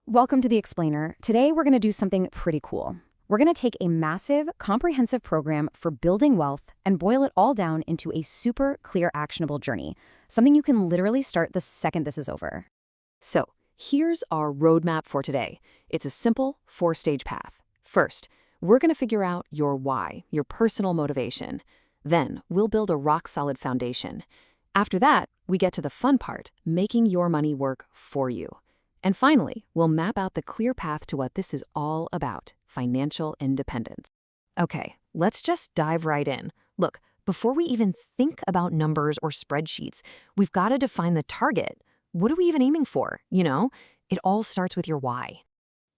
Welcome to The Explainer. Today we're going to do something pretty cool. We're going to take a massive, comprehensive program for building wealth and boil it all down into a super clear, actionable journey, something you can literally start the second this is over. So, here's our roadmap for today. It's a simple 4-stage path. First, we're going to figure out your why, your personal motivation. Then, we'll build a rock-solid foundation. After that, we get to the fun part, making your money work for you. And finally, we'll map out the clear path to what this is all about, financial independence. Okay, let's just dive right in. Look, before we even think about numbers or spreadsheets, we've got to define the target. What are we even aiming for? It all starts with your why.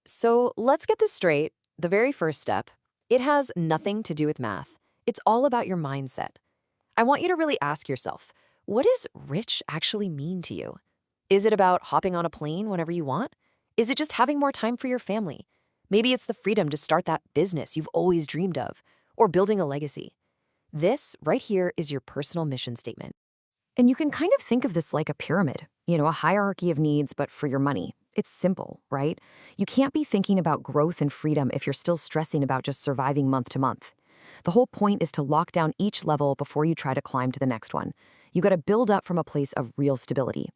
So let's get this straight. The very first step, it has nothing to do with math. It's all about your mindset. I want you to really ask yourself, what does rich actually mean to you? Is it about hopping on a plane whenever you want? Is it just having more time for your family? Maybe it's the freedom to start that business you've always dreamed of, or building a legacy. This right here is your personal mission statement. And you can kind of think of this like a pyramid, a hierarchy of needs, but for your money. It's simple, right? You can't be thinking about growth and freedom if you're still stressing about just surviving month to month. The whole point is to lock down each level before you try to climb to the next one. You got to build up from a place of real stability.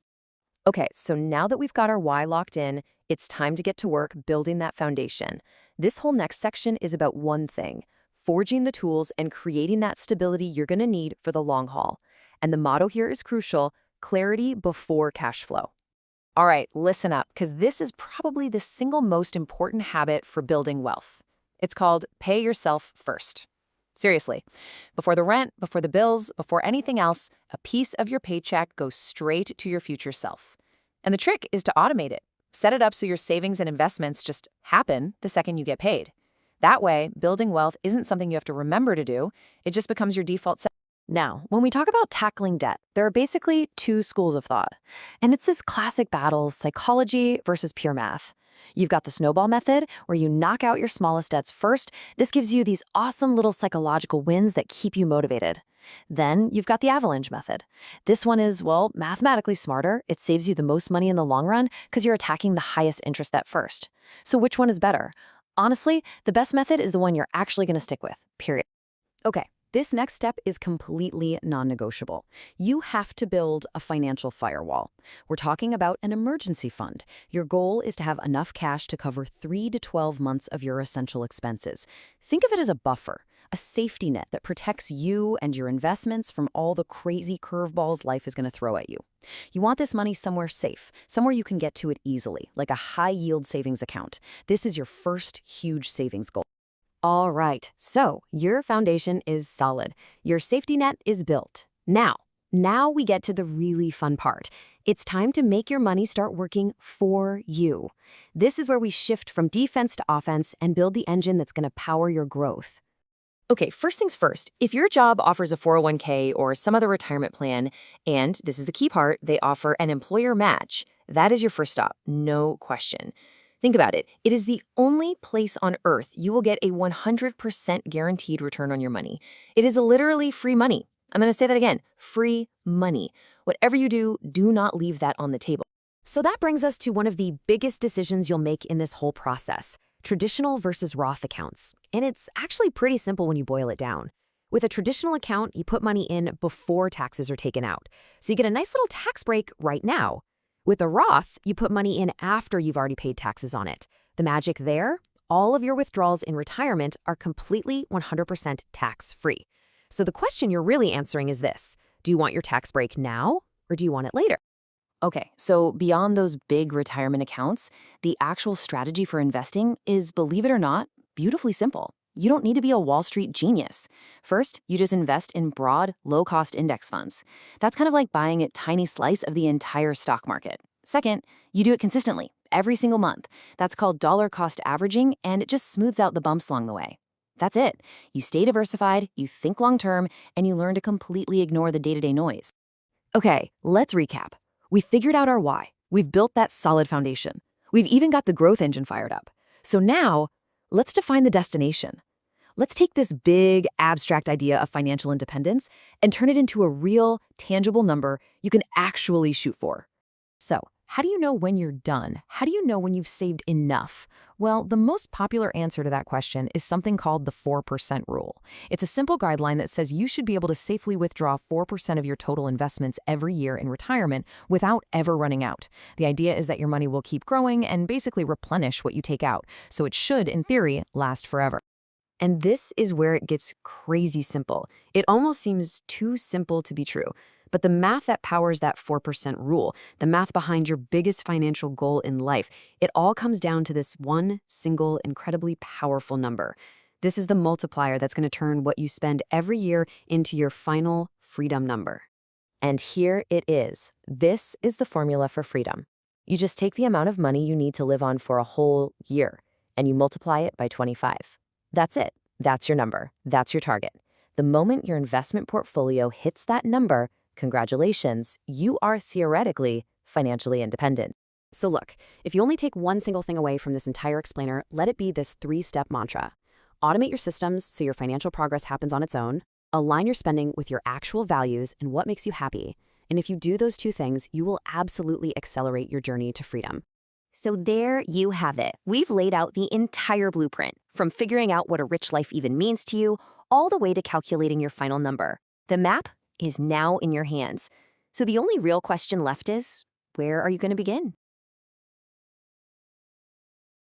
Okay, so now that we've got our why locked in, it's time to get to work building that foundation. This whole next section is about one thing, forging the tools and creating that stability you're going to need for the long haul. And the motto here is crucial, clarity before cash flow. All right, listen up, because this is probably the single most important habit for building wealth. It's called pay yourself first. Seriously, before the rent, before the bills, before anything else, a piece of your paycheck goes straight to your future self. And the trick is to automate it. Set it up so your savings and investments just happen the second you get paid. That way, building wealth isn't something you have to remember to do. It just becomes your default setting. Now, when we talk about tackling debt, there are basically two schools of thought. And it's this classic battle, psychology versus pure math. You've got the snowball method, where you knock out your smallest debts first. This gives you these awesome little psychological wins that keep you motivated. Then you've got the avalanche method. This one is, well, mathematically smarter. It saves you the most money in the long run because you're attacking the highest interest debt first. So which one is better? Honestly, the best method is the one you're actually going to stick with, period. Okay, this next step is completely non-negotiable. You have to build a financial firewall. We're talking about an emergency fund. Your goal is to have enough cash to cover 3 to 12 months of your essential expenses. Think of it as a buffer, a safety net that protects you and your investments from all the crazy curveballs life is going to throw at you. You want this money somewhere safe, somewhere you can get to it easily, like a high-yield savings account. This is your first huge savings goal. All right, so your foundation is solid. Your safety net is built. Now we get to the really fun part. It's time to make your money start working for you. This is where we shift from defense to offense and build the engine that's going to power your growth. Okay, first things first, if your job offers a 401k or some other retirement plan, and this is the key part, they offer an employer match, that is your first stop, no question. Think about it. It is the only place on earth you will get a 100% guaranteed return on your money. It is literally free money. I'm going to say that again, free money. Whatever you do, do not leave that on the table. So that brings us to one of the biggest decisions you'll make in this whole process, traditional versus Roth accounts. And it's actually pretty simple when you boil it down. With a traditional account, you put money in before taxes are taken out. So you get a nice little tax break right now. With a Roth, you put money in after you've already paid taxes on it. The magic there, all of your withdrawals in retirement are completely 100% tax-free. So the question you're really answering is this: do you want your tax break now, or do you want it later? Okay, so beyond those big retirement accounts, the actual strategy for investing is, believe it or not, beautifully simple. You don't need to be a Wall Street genius. First, you just invest in broad, low-cost index funds. That's kind of like buying a tiny slice of the entire stock market. Second, you do it consistently, every single month. That's called dollar cost averaging, and it just smooths out the bumps along the way. That's it. You stay diversified, you think long-term, and you learn to completely ignore the day-to-day noise. Okay, let's recap. We figured out our why. We've built that solid foundation. We've even got the growth engine fired up. So now, let's define the destination. Let's take this big, abstract idea of financial independence and turn it into a real, tangible number you can actually shoot for. So, How do you know when you're done? How do you know when you've saved enough? Well, the most popular answer to that question is something called the 4% rule. It's a simple guideline that says you should be able to safely withdraw 4% of your total investments every year in retirement without ever running out. The idea is that your money will keep growing and basically replenish what you take out, so it should, in theory, last forever. And this is where it gets crazy simple. It almost seems too simple to be true. But the math that powers that 4% rule, the math behind your biggest financial goal in life, it all comes down to this one single, incredibly powerful number. This is the multiplier that's going to turn what you spend every year into your final freedom number. And here it is. This is the formula for freedom. You just take the amount of money you need to live on for a whole year, and you multiply it by 25. That's it. That's your number. That's your target. The moment your investment portfolio hits that number, congratulations, you are theoretically financially independent. So look, if you only take one single thing away from this entire explainer, let it be this 3-step mantra. Automate your systems so your financial progress happens on its own. Align your spending with your actual values and what makes you happy. And if you do those two things, you will absolutely accelerate your journey to freedom. So there you have it. We've laid out the entire blueprint, from figuring out what a rich life even means to you, all the way to calculating your final number. The map is now in your hands. So the only real question left is, where are you going to begin?